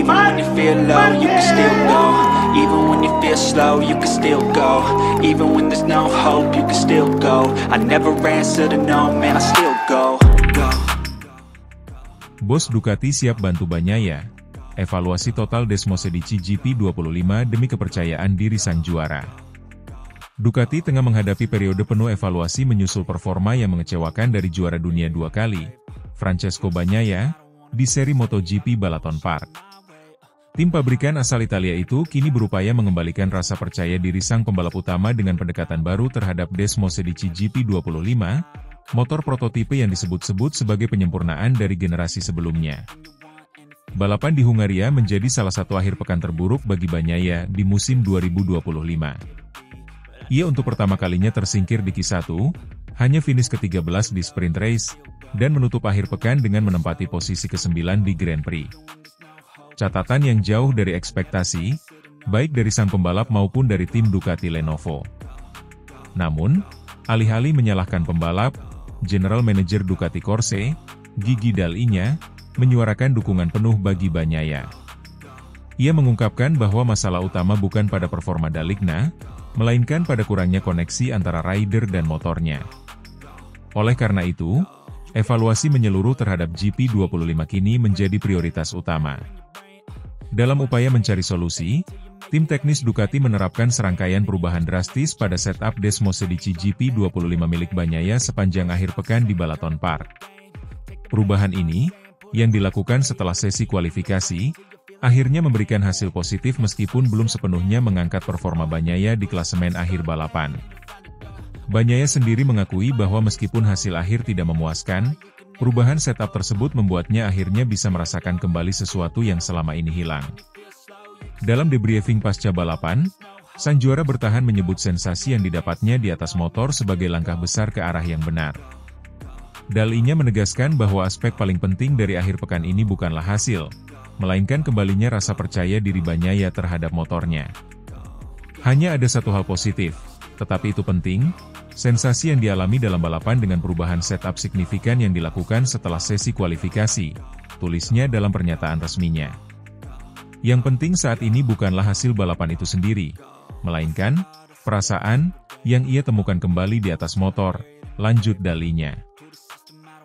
Even when you feel low, you can still go. Even when you feel slow, you can still go. Even when there's no hope, you can still go. I never answer to no, man, I still go. Bos Ducati siap bantu Bagnaia. Evaluasi total Desmosedici GP25 demi kepercayaan diri sang juara. Ducati tengah menghadapi periode penuh evaluasi menyusul performa yang mengecewakan dari juara dunia 2 kali, Francesco Bagnaia, di seri MotoGP Balaton Park. Tim pabrikan asal Italia itu kini berupaya mengembalikan rasa percaya diri sang pembalap utama dengan pendekatan baru terhadap Desmosedici GP25, motor prototipe yang disebut-sebut sebagai penyempurnaan dari generasi sebelumnya. Balapan di Hungaria menjadi salah satu akhir pekan terburuk bagi Bagnaia di musim 2025. Ia untuk pertama kalinya tersingkir di Q1, hanya finish ke-13 di sprint race, dan menutup akhir pekan dengan menempati posisi ke-9 di Grand Prix. Catatan yang jauh dari ekspektasi, baik dari sang pembalap maupun dari tim Ducati Lenovo. Namun, alih-alih menyalahkan pembalap, General Manager Ducati Corse, Gigi Dall'Igna, menyuarakan dukungan penuh bagi Bagnaia. Ia mengungkapkan bahwa masalah utama bukan pada performa Dall'Igna, melainkan pada kurangnya koneksi antara rider dan motornya. Oleh karena itu, evaluasi menyeluruh terhadap GP25 kini menjadi prioritas utama. Dalam upaya mencari solusi, tim teknis Ducati menerapkan serangkaian perubahan drastis pada setup Desmosedici GP25 milik Bagnaia sepanjang akhir pekan di Balaton Park. Perubahan ini, yang dilakukan setelah sesi kualifikasi, akhirnya memberikan hasil positif meskipun belum sepenuhnya mengangkat performa Bagnaia di klasemen akhir balapan. Bagnaia sendiri mengakui bahwa meskipun hasil akhir tidak memuaskan, perubahan setup tersebut membuatnya akhirnya bisa merasakan kembali sesuatu yang selama ini hilang. Dalam debriefing pasca balapan, sang juara bertahan menyebut sensasi yang didapatnya di atas motor sebagai langkah besar ke arah yang benar. Dall'Igna menegaskan bahwa aspek paling penting dari akhir pekan ini bukanlah hasil, melainkan kembalinya rasa percaya diri Bagnaia terhadap motornya. Hanya ada satu hal positif, tetapi itu penting, sensasi yang dialami dalam balapan dengan perubahan setup signifikan yang dilakukan setelah sesi kualifikasi, tulisnya dalam pernyataan resminya. Yang penting saat ini bukanlah hasil balapan itu sendiri, melainkan perasaan yang ia temukan kembali di atas motor, lanjut Dall'Igna.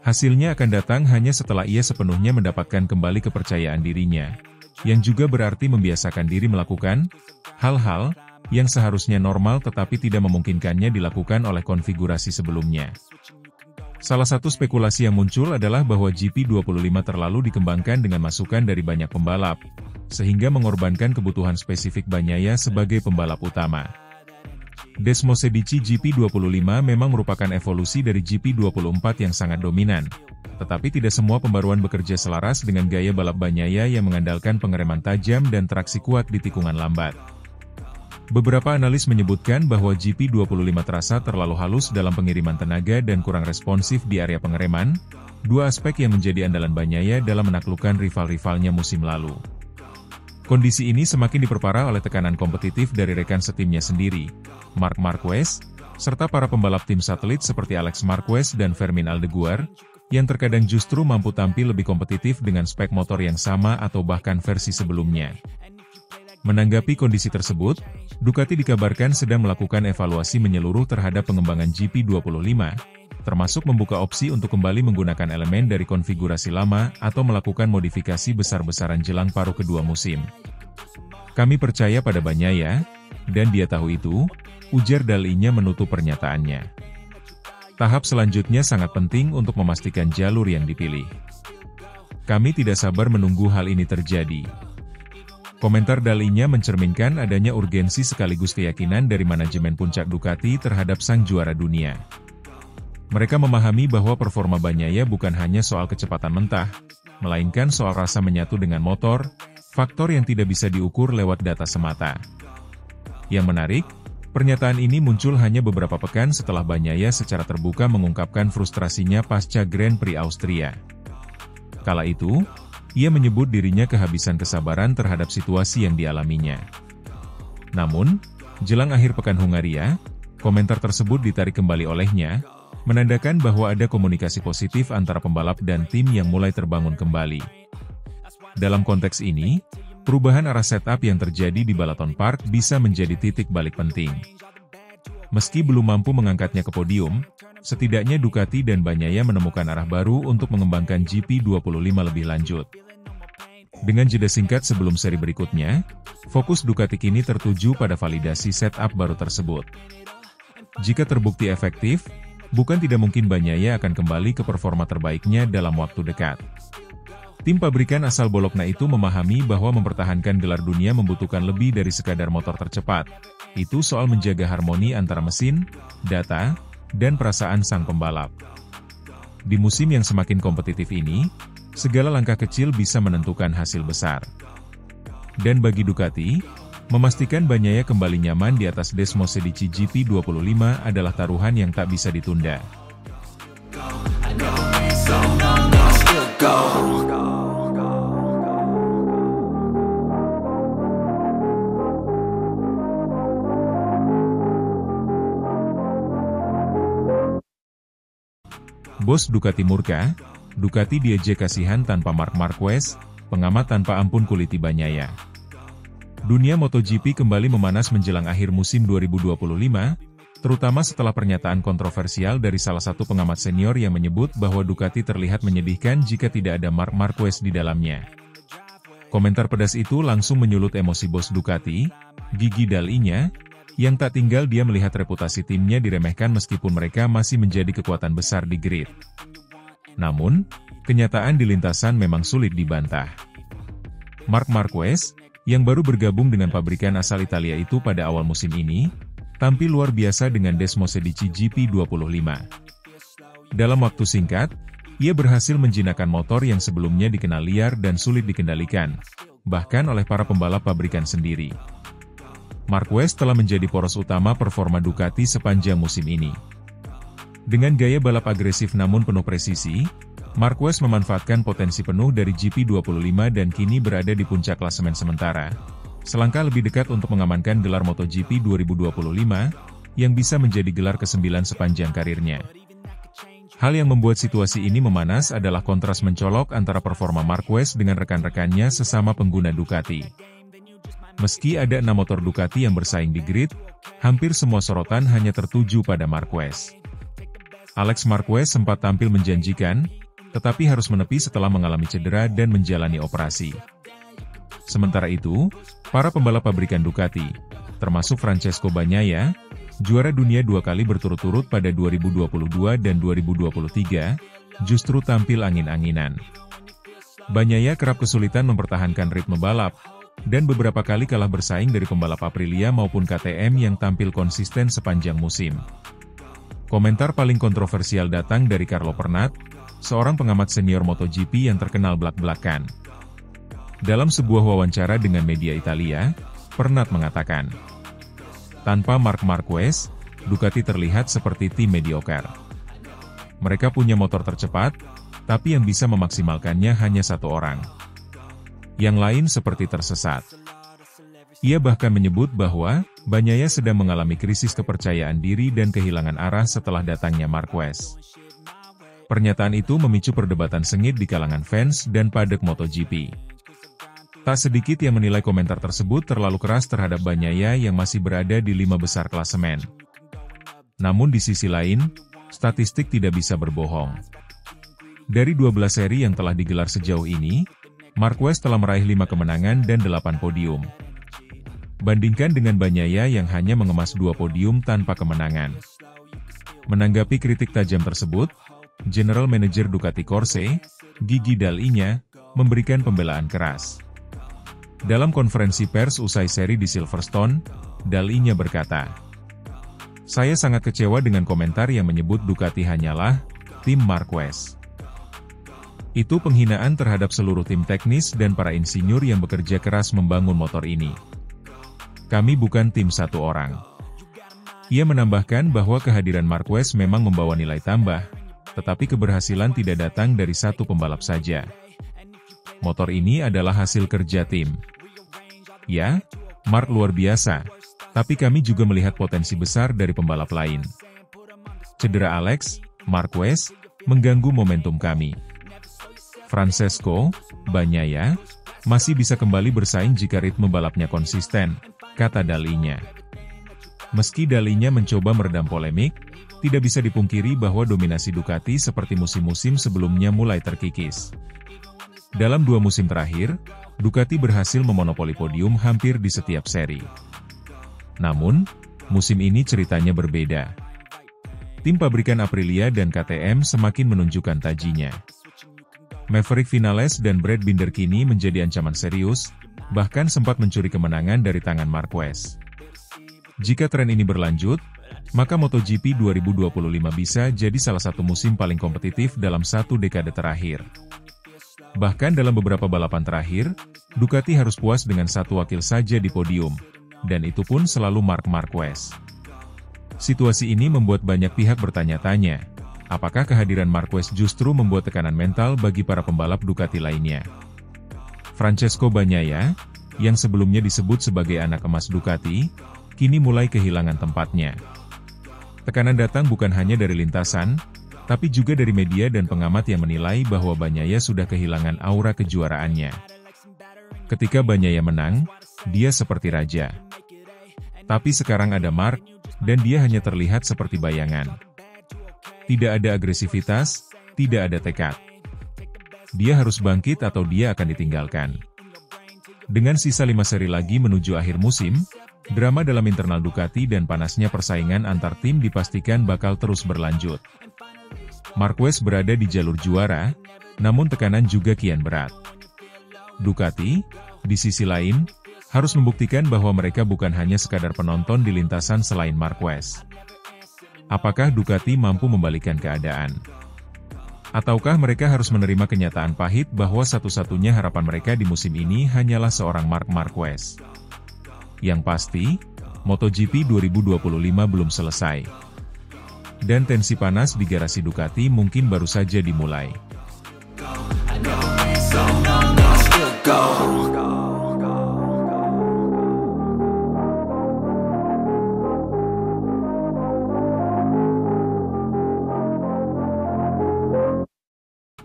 Hasilnya akan datang hanya setelah ia sepenuhnya mendapatkan kembali kepercayaan dirinya, yang juga berarti membiasakan diri melakukan hal-hal yang seharusnya normal tetapi tidak memungkinkannya dilakukan oleh konfigurasi sebelumnya. Salah satu spekulasi yang muncul adalah bahwa GP25 terlalu dikembangkan dengan masukan dari banyak pembalap, sehingga mengorbankan kebutuhan spesifik Bagnaia sebagai pembalap utama. Desmosedici GP25 memang merupakan evolusi dari GP24 yang sangat dominan, tetapi tidak semua pembaruan bekerja selaras dengan gaya balap Bagnaia yang mengandalkan pengereman tajam dan traksi kuat di tikungan lambat. Beberapa analis menyebutkan bahwa GP25 terasa terlalu halus dalam pengiriman tenaga dan kurang responsif di area pengereman, dua aspek yang menjadi andalan Bagnaia dalam menaklukkan rival-rivalnya musim lalu. Kondisi ini semakin diperparah oleh tekanan kompetitif dari rekan setimnya sendiri, Marc Marquez, serta para pembalap tim satelit seperti Alex Marquez dan Fermin Aldeguer, yang terkadang justru mampu tampil lebih kompetitif dengan spek motor yang sama atau bahkan versi sebelumnya. Menanggapi kondisi tersebut, Ducati dikabarkan sedang melakukan evaluasi menyeluruh terhadap pengembangan GP25, termasuk membuka opsi untuk kembali menggunakan elemen dari konfigurasi lama atau melakukan modifikasi besar-besaran jelang paruh kedua musim. Kami percaya pada Bagnaia, dan dia tahu itu, ujar Dall'Igna menutup pernyataannya. Tahap selanjutnya sangat penting untuk memastikan jalur yang dipilih. Kami tidak sabar menunggu hal ini terjadi. Komentar Dall'Igna mencerminkan adanya urgensi sekaligus keyakinan dari manajemen puncak Ducati terhadap sang juara dunia. Mereka memahami bahwa performa Bagnaia bukan hanya soal kecepatan mentah, melainkan soal rasa menyatu dengan motor, faktor yang tidak bisa diukur lewat data semata. Yang menarik, pernyataan ini muncul hanya beberapa pekan setelah Bagnaia secara terbuka mengungkapkan frustrasinya pasca Grand Prix Austria. Kala itu, ia menyebut dirinya kehabisan kesabaran terhadap situasi yang dialaminya. Namun, jelang akhir pekan Hungaria, komentar tersebut ditarik kembali olehnya, menandakan bahwa ada komunikasi positif antara pembalap dan tim yang mulai terbangun kembali. Dalam konteks ini, perubahan arah setup yang terjadi di Balaton Park bisa menjadi titik balik penting. Meski belum mampu mengangkatnya ke podium, setidaknya Ducati dan Bagnaia menemukan arah baru untuk mengembangkan GP25 lebih lanjut. Dengan jeda singkat sebelum seri berikutnya, fokus Ducati kini tertuju pada validasi setup baru tersebut. Jika terbukti efektif, bukan tidak mungkin Bagnaia akan kembali ke performa terbaiknya dalam waktu dekat. Tim pabrikan asal Bologna itu memahami bahwa mempertahankan gelar dunia membutuhkan lebih dari sekadar motor tercepat. Itu soal menjaga harmoni antara mesin, data, dan perasaan sang pembalap. Di musim yang semakin kompetitif ini, segala langkah kecil bisa menentukan hasil besar. Dan bagi Ducati, memastikan Bagnaia kembali nyaman di atas Desmosedici GP25 adalah taruhan yang tak bisa ditunda. Bos Ducati murka, Ducati diejek kasihan tanpa Marc Marquez, pengamat tanpa ampun kuliti Bagnaia. Dunia MotoGP kembali memanas menjelang akhir musim 2025, terutama setelah pernyataan kontroversial dari salah satu pengamat senior yang menyebut bahwa Ducati terlihat menyedihkan jika tidak ada Marc Marquez di dalamnya. Komentar pedas itu langsung menyulut emosi bos Ducati, Gigi Dall'Igna, yang tak tinggal dia melihat reputasi timnya diremehkan meskipun mereka masih menjadi kekuatan besar di grid. Namun, kenyataan di lintasan memang sulit dibantah. Marc Marquez, yang baru bergabung dengan pabrikan asal Italia itu pada awal musim ini, tampil luar biasa dengan Desmosedici GP25. Dalam waktu singkat, ia berhasil menjinakkan motor yang sebelumnya dikenal liar dan sulit dikendalikan, bahkan oleh para pembalap pabrikan sendiri. Marquez telah menjadi poros utama performa Ducati sepanjang musim ini. Dengan gaya balap agresif namun penuh presisi, Marquez memanfaatkan potensi penuh dari GP25 dan kini berada di puncak klasemen sementara, selangkah lebih dekat untuk mengamankan gelar MotoGP 2025, yang bisa menjadi gelar ke-9 sepanjang karirnya. Hal yang membuat situasi ini memanas adalah kontras mencolok antara performa Marquez dengan rekan-rekannya sesama pengguna Ducati. Meski ada 6 motor Ducati yang bersaing di grid, hampir semua sorotan hanya tertuju pada Marquez. Alex Marquez sempat tampil menjanjikan, tetapi harus menepi setelah mengalami cedera dan menjalani operasi. Sementara itu, para pembalap pabrikan Ducati, termasuk Francesco Bagnaia, juara dunia 2 kali berturut-turut pada 2022 dan 2023, justru tampil angin-anginan. Bagnaia kerap kesulitan mempertahankan ritme balap, dan beberapa kali kalah bersaing dari pembalap Aprilia maupun KTM yang tampil konsisten sepanjang musim. Komentar paling kontroversial datang dari Carlo Pernat, seorang pengamat senior MotoGP yang terkenal belak-belakan. Dalam sebuah wawancara dengan media Italia, Pernat mengatakan, tanpa Marc Marquez, Ducati terlihat seperti tim mediocre. Mereka punya motor tercepat, tapi yang bisa memaksimalkannya hanya satu orang. Yang lain seperti tersesat. Ia bahkan menyebut bahwa Bagnaia sedang mengalami krisis kepercayaan diri dan kehilangan arah setelah datangnya Marquez. Pernyataan itu memicu perdebatan sengit di kalangan fans dan padek MotoGP. Tak sedikit yang menilai komentar tersebut terlalu keras terhadap Bagnaia yang masih berada di 5 besar klasemen. Namun di sisi lain, statistik tidak bisa berbohong. Dari 12 seri yang telah digelar sejauh ini, Marquez telah meraih 5 kemenangan dan 8 podium. Bandingkan dengan Bagnaia yang hanya mengemas 2 podium tanpa kemenangan. Menanggapi kritik tajam tersebut, General Manager Ducati Corse, Gigi Dall'Igna, memberikan pembelaan keras. Dalam konferensi pers usai seri di Silverstone, Dall'Igna berkata, "Saya sangat kecewa dengan komentar yang menyebut Ducati hanyalah tim Marquez. Itu penghinaan terhadap seluruh tim teknis dan para insinyur yang bekerja keras membangun motor ini. Kami bukan tim satu orang." Ia menambahkan bahwa kehadiran Marquez memang membawa nilai tambah, tetapi keberhasilan tidak datang dari satu pembalap saja. Motor ini adalah hasil kerja tim. Ya, Marc luar biasa, tapi kami juga melihat potensi besar dari pembalap lain. Cedera Alex Marquez mengganggu momentum kami. Francesco Bagnaia masih bisa kembali bersaing jika ritme balapnya konsisten, kata dalinya. Meski dalinya mencoba meredam polemik, tidak bisa dipungkiri bahwa dominasi Ducati seperti musim-musim sebelumnya mulai terkikis. Dalam 2 musim terakhir, Ducati berhasil memonopoli podium hampir di setiap seri. Namun, musim ini ceritanya berbeda. Tim pabrikan Aprilia dan KTM semakin menunjukkan tajinya. Maverick Vinales dan Brad Binder kini menjadi ancaman serius, bahkan sempat mencuri kemenangan dari tangan Marquez. Jika tren ini berlanjut, maka MotoGP 2025 bisa jadi salah satu musim paling kompetitif dalam 1 dekade terakhir. Bahkan dalam beberapa balapan terakhir, Ducati harus puas dengan 1 wakil saja di podium, dan itu pun selalu Marc Marquez. Situasi ini membuat banyak pihak bertanya-tanya, apakah kehadiran Marquez justru membuat tekanan mental bagi para pembalap Ducati lainnya? Francesco Bagnaia, yang sebelumnya disebut sebagai anak emas Ducati, kini mulai kehilangan tempatnya. Tekanan datang bukan hanya dari lintasan, tapi juga dari media dan pengamat yang menilai bahwa Bagnaia sudah kehilangan aura kejuaraannya. Ketika Bagnaia menang, dia seperti raja. Tapi sekarang ada Marc, dan dia hanya terlihat seperti bayangan. Tidak ada agresivitas, tidak ada tekad. Dia harus bangkit atau dia akan ditinggalkan. Dengan sisa 5 seri lagi menuju akhir musim, drama dalam internal Ducati dan panasnya persaingan antar tim dipastikan bakal terus berlanjut. Marquez berada di jalur juara, namun tekanan juga kian berat. Ducati, di sisi lain, harus membuktikan bahwa mereka bukan hanya sekadar penonton di lintasan selain Marquez. Apakah Ducati mampu membalikkan keadaan? Ataukah mereka harus menerima kenyataan pahit bahwa satu-satunya harapan mereka di musim ini hanyalah seorang Marc Marquez? Yang pasti, MotoGP 2025 belum selesai. Dan tensi panas di garasi Ducati mungkin baru saja dimulai.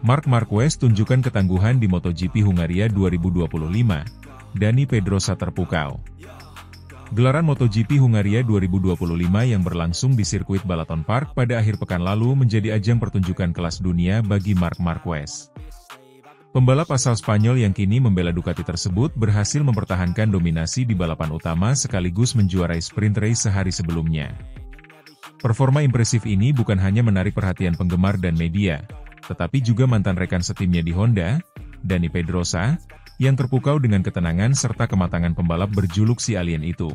Marc Marquez tunjukkan ketangguhan di MotoGP Hungaria 2025, Dani Pedrosa terpukau. Gelaran MotoGP Hungaria 2025 yang berlangsung di sirkuit Balaton Park pada akhir pekan lalu menjadi ajang pertunjukan kelas dunia bagi Marc Marquez. Pembalap asal Spanyol yang kini membela Ducati tersebut berhasil mempertahankan dominasi di balapan utama sekaligus menjuarai sprint race sehari sebelumnya. Performa impresif ini bukan hanya menarik perhatian penggemar dan media, tetapi juga mantan rekan setimnya di Honda, Dani Pedrosa, yang terpukau dengan ketenangan serta kematangan pembalap berjuluk si alien itu.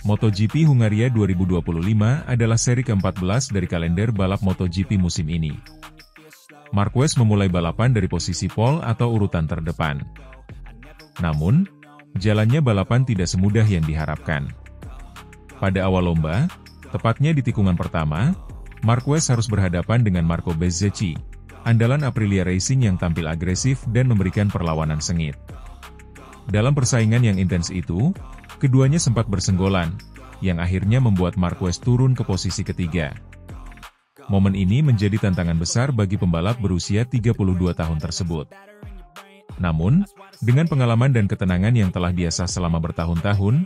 MotoGP Hungaria 2025 adalah seri ke-14 dari kalender balap MotoGP musim ini. Marquez memulai balapan dari posisi pole atau urutan terdepan. Namun, jalannya balapan tidak semudah yang diharapkan. Pada awal lomba, tepatnya di tikungan pertama, Marquez harus berhadapan dengan Marco Bezzecchi, andalan Aprilia Racing yang tampil agresif dan memberikan perlawanan sengit. Dalam persaingan yang intens itu, keduanya sempat bersenggolan, yang akhirnya membuat Marquez turun ke posisi ketiga. Momen ini menjadi tantangan besar bagi pembalap berusia 32 tahun tersebut. Namun, dengan pengalaman dan ketenangan yang telah diasah selama bertahun-tahun,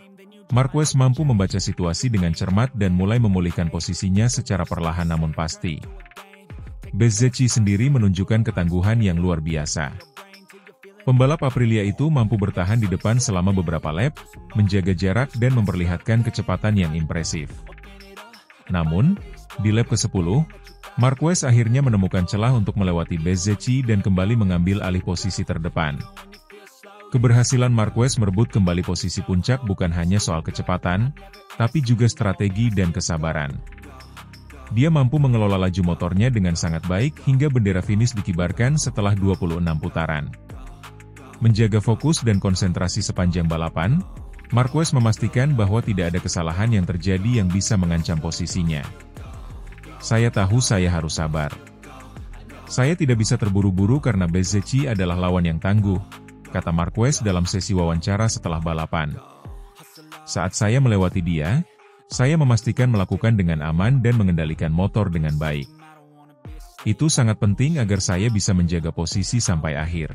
Marquez mampu membaca situasi dengan cermat dan mulai memulihkan posisinya secara perlahan namun pasti. Bezzecchi sendiri menunjukkan ketangguhan yang luar biasa. Pembalap Aprilia itu mampu bertahan di depan selama beberapa lap, menjaga jarak dan memperlihatkan kecepatan yang impresif. Namun, di lap ke-10, Marquez akhirnya menemukan celah untuk melewati Bezzecchi dan kembali mengambil alih posisi terdepan. Keberhasilan Marquez merebut kembali posisi puncak bukan hanya soal kecepatan, tapi juga strategi dan kesabaran. Dia mampu mengelola laju motornya dengan sangat baik hingga bendera finish dikibarkan setelah 26 putaran. Menjaga fokus dan konsentrasi sepanjang balapan, Marquez memastikan bahwa tidak ada kesalahan yang terjadi yang bisa mengancam posisinya. Saya tahu saya harus sabar. Saya tidak bisa terburu-buru karena Bezzecchi adalah lawan yang tangguh, kata Marquez dalam sesi wawancara setelah balapan. Saat saya melewati dia, saya memastikan melakukan dengan aman dan mengendalikan motor dengan baik. Itu sangat penting agar saya bisa menjaga posisi sampai akhir.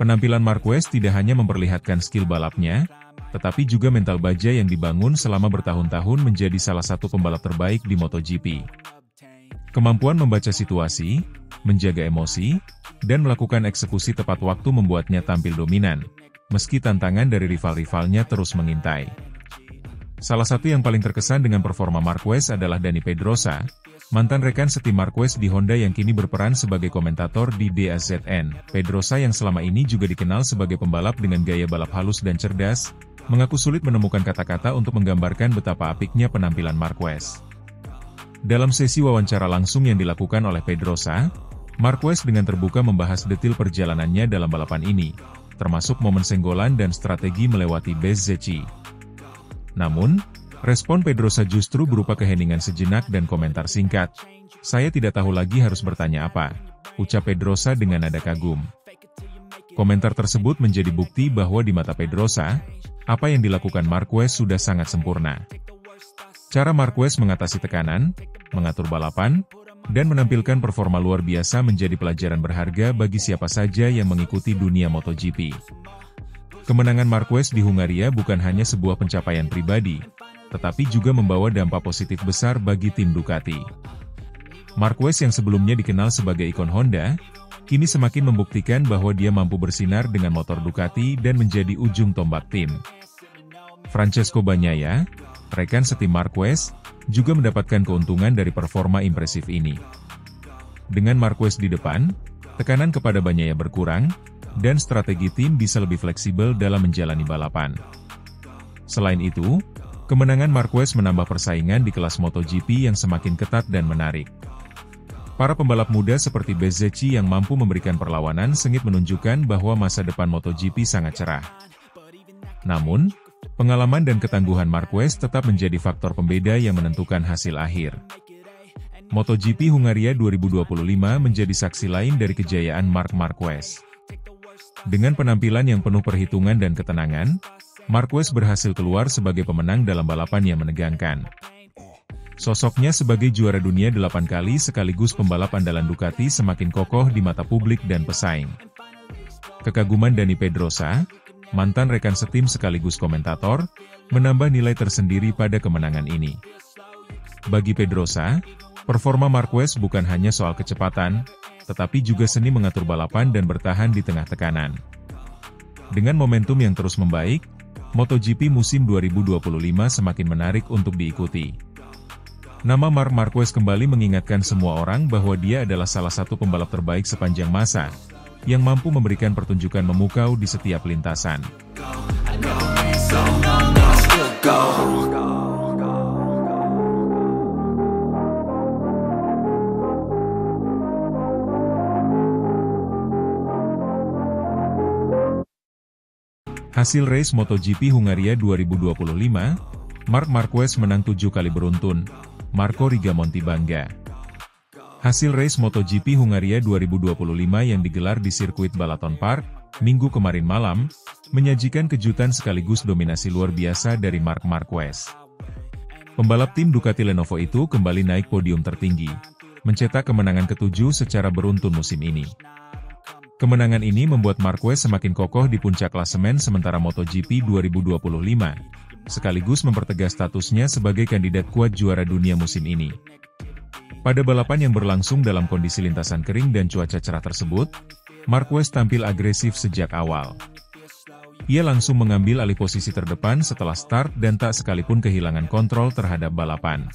Penampilan Marquez tidak hanya memperlihatkan skill balapnya, tetapi juga mental baja yang dibangun selama bertahun-tahun menjadi salah satu pembalap terbaik di MotoGP. Kemampuan membaca situasi, menjaga emosi, dan melakukan eksekusi tepat waktu membuatnya tampil dominan, meski tantangan dari rival-rivalnya terus mengintai. Salah satu yang paling terkesan dengan performa Marquez adalah Dani Pedrosa, mantan rekan setim Marquez di Honda yang kini berperan sebagai komentator di DAZN. Pedrosa yang selama ini juga dikenal sebagai pembalap dengan gaya balap halus dan cerdas, mengaku sulit menemukan kata-kata untuk menggambarkan betapa apiknya penampilan Marquez. Dalam sesi wawancara langsung yang dilakukan oleh Pedrosa, Marquez dengan terbuka membahas detil perjalanannya dalam balapan ini, termasuk momen senggolan dan strategi melewati Bezzecchi. Namun, respon Pedrosa justru berupa keheningan sejenak dan komentar singkat. "Saya tidak tahu lagi harus bertanya apa," ucap Pedrosa dengan nada kagum. Komentar tersebut menjadi bukti bahwa di mata Pedrosa, apa yang dilakukan Marquez sudah sangat sempurna. Cara Marquez mengatasi tekanan, mengatur balapan, dan menampilkan performa luar biasa menjadi pelajaran berharga bagi siapa saja yang mengikuti dunia MotoGP. Kemenangan Marquez di Hungaria bukan hanya sebuah pencapaian pribadi, tetapi juga membawa dampak positif besar bagi tim Ducati. Marquez yang sebelumnya dikenal sebagai ikon Honda, kini semakin membuktikan bahwa dia mampu bersinar dengan motor Ducati dan menjadi ujung tombak tim. Francesco Bagnaia, rekan setim Marquez, juga mendapatkan keuntungan dari performa impresif ini. Dengan Marquez di depan, tekanan kepada Bagnaia berkurang, dan strategi tim bisa lebih fleksibel dalam menjalani balapan. Selain itu, kemenangan Marquez menambah persaingan di kelas MotoGP yang semakin ketat dan menarik. Para pembalap muda seperti Bezzecchi yang mampu memberikan perlawanan sengit menunjukkan bahwa masa depan MotoGP sangat cerah. Namun, pengalaman dan ketangguhan Marquez tetap menjadi faktor pembeda yang menentukan hasil akhir. MotoGP Hungaria 2025 menjadi saksi lain dari kejayaan Marc Marquez. Dengan penampilan yang penuh perhitungan dan ketenangan, Marquez berhasil keluar sebagai pemenang dalam balapan yang menegangkan. Sosoknya sebagai juara dunia 8 kali sekaligus pembalap andalan Ducati semakin kokoh di mata publik dan pesaing. Kekaguman Dani Pedrosa, mantan rekan setim sekaligus komentator, menambah nilai tersendiri pada kemenangan ini. Bagi Pedrosa, performa Marquez bukan hanya soal kecepatan, tetapi juga seni mengatur balapan dan bertahan di tengah tekanan. Dengan momentum yang terus membaik, MotoGP musim 2025 semakin menarik untuk diikuti. Nama Marc Marquez kembali mengingatkan semua orang bahwa dia adalah salah satu pembalap terbaik sepanjang masa, yang mampu memberikan pertunjukan memukau di setiap lintasan. Hasil race MotoGP Hungaria 2025, Marc Marquez menang 7 kali beruntun, Marco Rigamonti bangga. Hasil race MotoGP Hungaria 2025 yang digelar di sirkuit Balaton Park, Minggu kemarin malam, menyajikan kejutan sekaligus dominasi luar biasa dari Marc Marquez. Pembalap tim Ducati Lenovo itu kembali naik podium tertinggi, mencetak kemenangan ke-7 secara beruntun musim ini. Kemenangan ini membuat Marquez semakin kokoh di puncak klasemen sementara MotoGP 2025, sekaligus mempertegas statusnya sebagai kandidat kuat juara dunia musim ini. Pada balapan yang berlangsung dalam kondisi lintasan kering dan cuaca cerah tersebut, Marquez tampil agresif sejak awal. Ia langsung mengambil alih posisi terdepan setelah start dan tak sekalipun kehilangan kontrol terhadap balapan.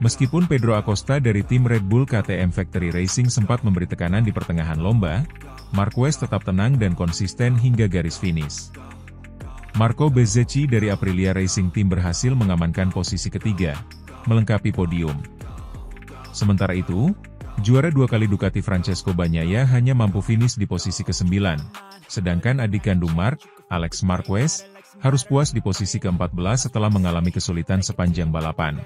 Meskipun Pedro Acosta dari tim Red Bull KTM Factory Racing sempat memberi tekanan di pertengahan lomba, Marquez tetap tenang dan konsisten hingga garis finish. Marco Bezzecchi dari Aprilia Racing Team berhasil mengamankan posisi ketiga, melengkapi podium. Sementara itu, juara 2 kali Ducati Francesco Bagnaia hanya mampu finish di posisi ke-9, sedangkan adik kandung Marc, Alex Marquez, harus puas di posisi ke-14 setelah mengalami kesulitan sepanjang balapan.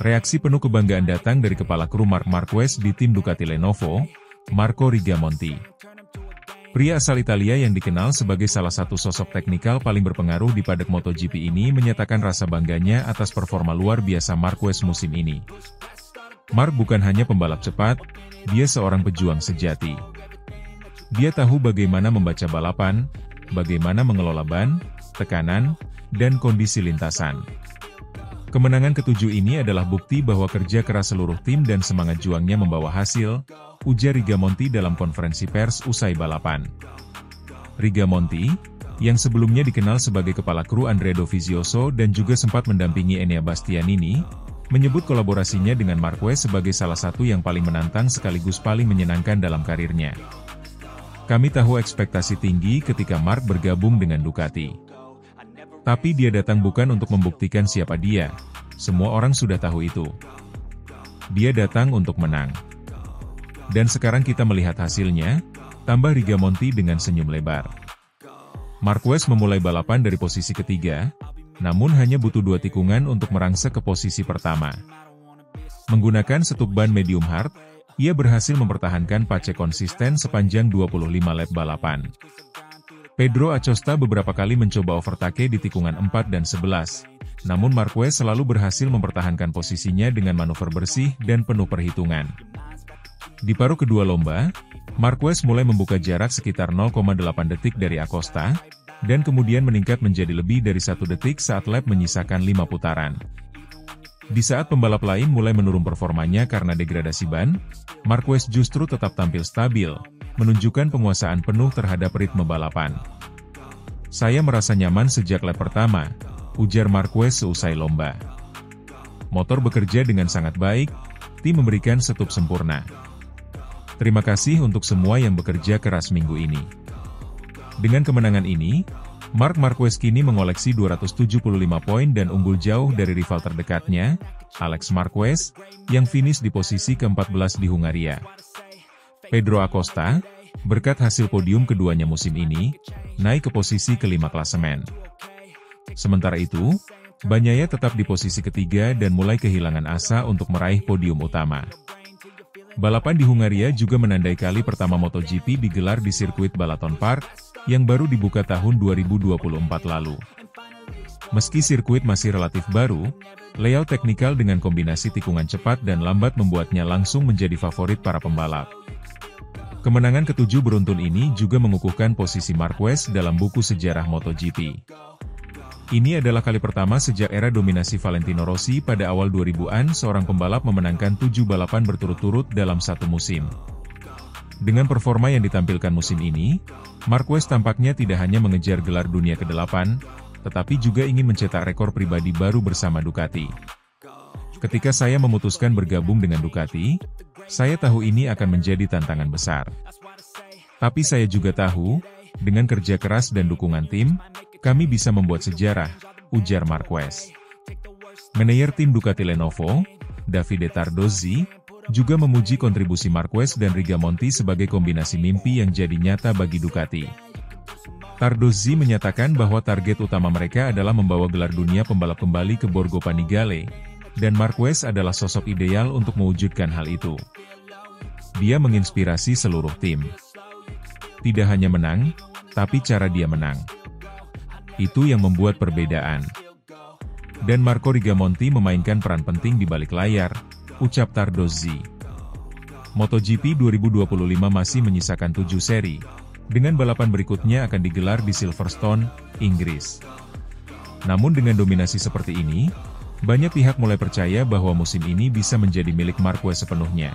Reaksi penuh kebanggaan datang dari kepala kru Marc Marquez di tim Ducati Lenovo, Marco Rigamonti. Pria asal Italia yang dikenal sebagai salah satu sosok teknikal paling berpengaruh di paddock MotoGP ini menyatakan rasa bangganya atas performa luar biasa Marquez musim ini. Marc bukan hanya pembalap cepat, dia seorang pejuang sejati. Dia tahu bagaimana membaca balapan, bagaimana mengelola ban, tekanan, dan kondisi lintasan. Kemenangan ketujuh ini adalah bukti bahwa kerja keras seluruh tim dan semangat juangnya membawa hasil, ujar Rigamonti dalam konferensi pers usai balapan. Rigamonti, yang sebelumnya dikenal sebagai kepala kru Andrea Dovizioso dan juga sempat mendampingi Enea Bastianini, menyebut kolaborasinya dengan Marquez sebagai salah satu yang paling menantang sekaligus paling menyenangkan dalam karirnya. Kami tahu ekspektasi tinggi ketika Marc bergabung dengan Ducati. Tapi dia datang bukan untuk membuktikan siapa dia, semua orang sudah tahu itu. Dia datang untuk menang. Dan sekarang kita melihat hasilnya, tambah Rigamonti dengan senyum lebar. Marquez memulai balapan dari posisi ketiga, namun hanya butuh 2 tikungan untuk merangsek ke posisi pertama. Menggunakan setup ban medium hard, ia berhasil mempertahankan pace konsisten sepanjang 25 lap balapan. Pedro Acosta beberapa kali mencoba overtake di tikungan 4 dan 11, namun Marquez selalu berhasil mempertahankan posisinya dengan manuver bersih dan penuh perhitungan. Di paruh kedua lomba, Marquez mulai membuka jarak sekitar 0,8 detik dari Acosta, dan kemudian meningkat menjadi lebih dari 1 detik saat lap menyisakan 5 putaran. Di saat pembalap lain mulai menurun performanya karena degradasi ban, Marquez justru tetap tampil stabil, menunjukkan penguasaan penuh terhadap ritme balapan. Saya merasa nyaman sejak lap pertama, ujar Marquez seusai lomba. Motor bekerja dengan sangat baik, tim memberikan setup sempurna. Terima kasih untuk semua yang bekerja keras minggu ini. Dengan kemenangan ini, Marc Marquez kini mengoleksi 275 poin dan unggul jauh dari rival terdekatnya, Alex Marquez, yang finish di posisi ke-14 di Hungaria. Pedro Acosta, berkat hasil podium keduanya musim ini, naik ke posisi ke-5 klasemen. Sementara itu, Bagnaia tetap di posisi ketiga dan mulai kehilangan asa untuk meraih podium utama. Balapan di Hungaria juga menandai kali pertama MotoGP digelar di sirkuit Balaton Park, yang baru dibuka tahun 2024 lalu. Meski sirkuit masih relatif baru, layout teknikal dengan kombinasi tikungan cepat dan lambat membuatnya langsung menjadi favorit para pembalap. Kemenangan ketujuh beruntun ini juga mengukuhkan posisi Marquez dalam buku sejarah MotoGP. Ini adalah kali pertama sejak era dominasi Valentino Rossi pada awal 2000-an seorang pembalap memenangkan 7 balapan berturut-turut dalam satu musim. Dengan performa yang ditampilkan musim ini, Marquez tampaknya tidak hanya mengejar gelar dunia ke-8, tetapi juga ingin mencetak rekor pribadi baru bersama Ducati. Ketika saya memutuskan bergabung dengan Ducati, saya tahu ini akan menjadi tantangan besar. Tapi saya juga tahu, dengan kerja keras dan dukungan tim, kami bisa membuat sejarah, ujar Marquez. Manajer tim Ducati Lenovo, Davide Tardozzi, juga memuji kontribusi Marquez dan Rigamonti sebagai kombinasi mimpi yang jadi nyata bagi Ducati. Tardozzi menyatakan bahwa target utama mereka adalah membawa gelar dunia pembalap kembali ke Borgo Panigale, dan Marquez adalah sosok ideal untuk mewujudkan hal itu. Dia menginspirasi seluruh tim. Tidak hanya menang, tapi cara dia menang. Itu yang membuat perbedaan. Dan Marco Rigamonti memainkan peran penting di balik layar, ucap Tardozzi. MotoGP 2025 masih menyisakan 7 seri, dengan balapan berikutnya akan digelar di Silverstone, Inggris. Namun dengan dominasi seperti ini, banyak pihak mulai percaya bahwa musim ini bisa menjadi milik Marquez sepenuhnya.